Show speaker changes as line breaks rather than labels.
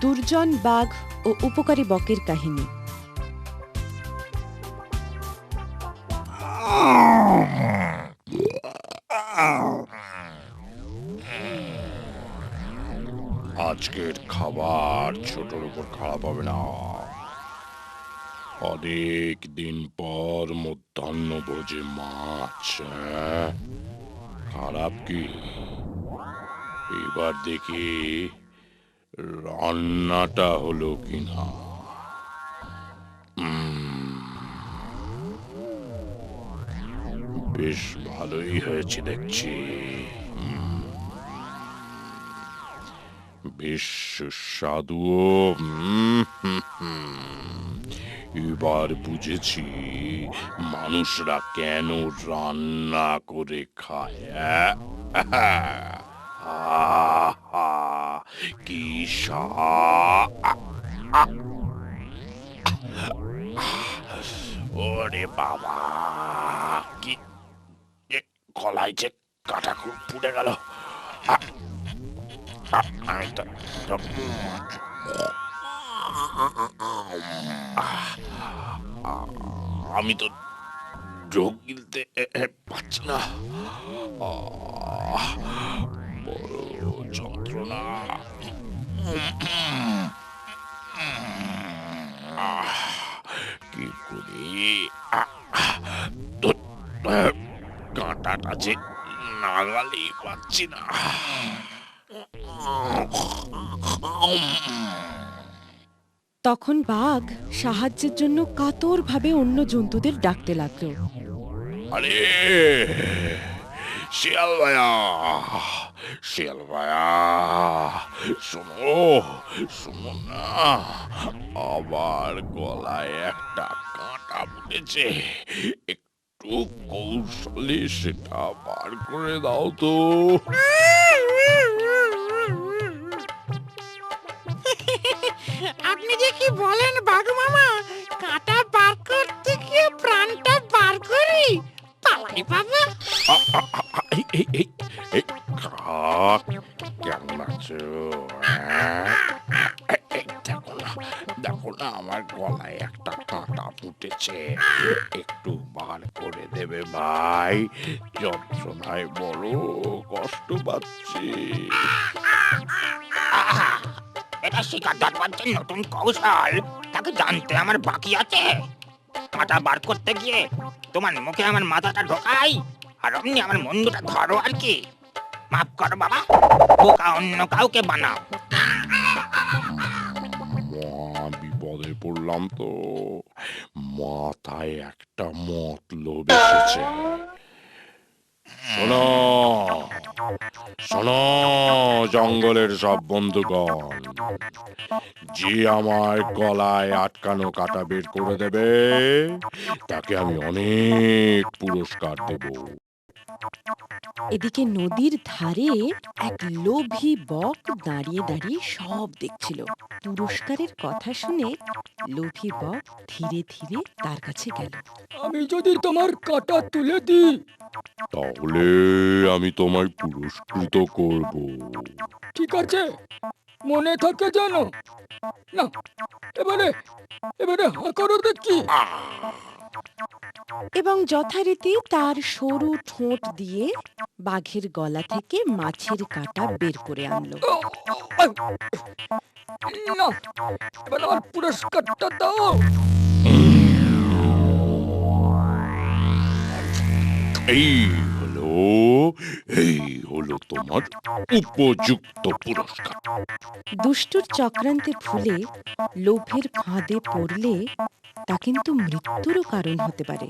দুর্জন বাঘ ও উপকারী বকের কাহিনী।
আজকের খাবার ছোটর উপর খারাপ হবে না। অনেক দিন পর মধ্যাহ্ন ভোজে মাছ, খারাপ কি? এবার দেখি রান্নাটা হলো কিনা। বেশ ভালোই হয়েছে দেখছি। বেশ সুস্বাদু। এবার বুঝেছি মানুষরা কেন রান্না করে খায়। আহা, কি স্বাদ! ওরে বাবা, কি গলায় যে কাটা খুব ফুটে গেল। আমি তো আমি তো ঢোক গিলতে পারছি না। বড় যন্ত্রণা। কি করি? কাঁটাটা যে নাগালেই পাচ্ছি না।
তখন বাঘ সাহায্যের জন্য কাতরভাবে অন্য জন্তুদের ডাকতে লাগলো।
আরে শিয়াল ভাইয়া, শিয়াল ভাইয়া, শোনো, শোনো না, আমার গলায় একটা কাঁটা ফুটেছে। একটু কৌশলে সেটা বার করে দাও তো।
আপনি যে কি বলেন বাঘ মামা, কাঁটা বার করতে গিয়ে প্রাণটা বার করি পালাই বাবা।
এই এই এই এই কাক, কেমন আছো? দেখো না, দেখো না, আমার গলায় একটা কাঁটা ফুটেছে। একটু বার করে দেবে ভাই, যন্ত্রণায় বড় কষ্ট পাচ্ছি।
এটা শিকার ধরবার যে নতুন কৌশল, তাকে জানতে আমার বাকি আছে। কাঁটা বার করতে গিয়ে তোমার মুখে আমার মাথাটা ঢোকাই, আর অমনি আমার মুন্ডুটা ধরো আর কি। মাফ করো বাবা, বোকা অন্য কাউকে বানাও।
বিপদে পড়লাম তো, মাথায় একটা মতলব এসেছে। শোনো, শোনো জঙ্গলের সব বন্ধুগণ, যে আমার গলায় আটকানো কাঁটা বের করে দেবে তাকে আমি অনেক পুরস্কার দেব।
এদিকে নদীর ধারে এক লোভী বক দাঁড়িয়ে দাঁড়িয়ে সব দেখছিল। পুরস্কারের কথা শুনে লোভী বক ধীরে ধীরে তার কাছে গেল।
আমি যদি তোমার কাঁটা তুলে দিই,
তাহলে আমি তোমায় পুরস্কৃত করব।
ঠিক আছে, মনে থাকে জানো? না, এবারে এবারে হাঁ করো দেখি।
এবং যথারীতি তার সরু ঠোঁট দিয়ে বাঘের গলা থেকে মাছের কাঁটা বের করে আনলো।
না, এবার আমার পুরস্কারটা দাও।
এই হলো, এই হলো তোমার উপযুক্ত পুরস্কার।
দুষ্টুর চক্রান্তে ভুলে লোভের ফাঁদে পড়লে তা কিন্তু মৃত্যুরও কারণ হতে পারে।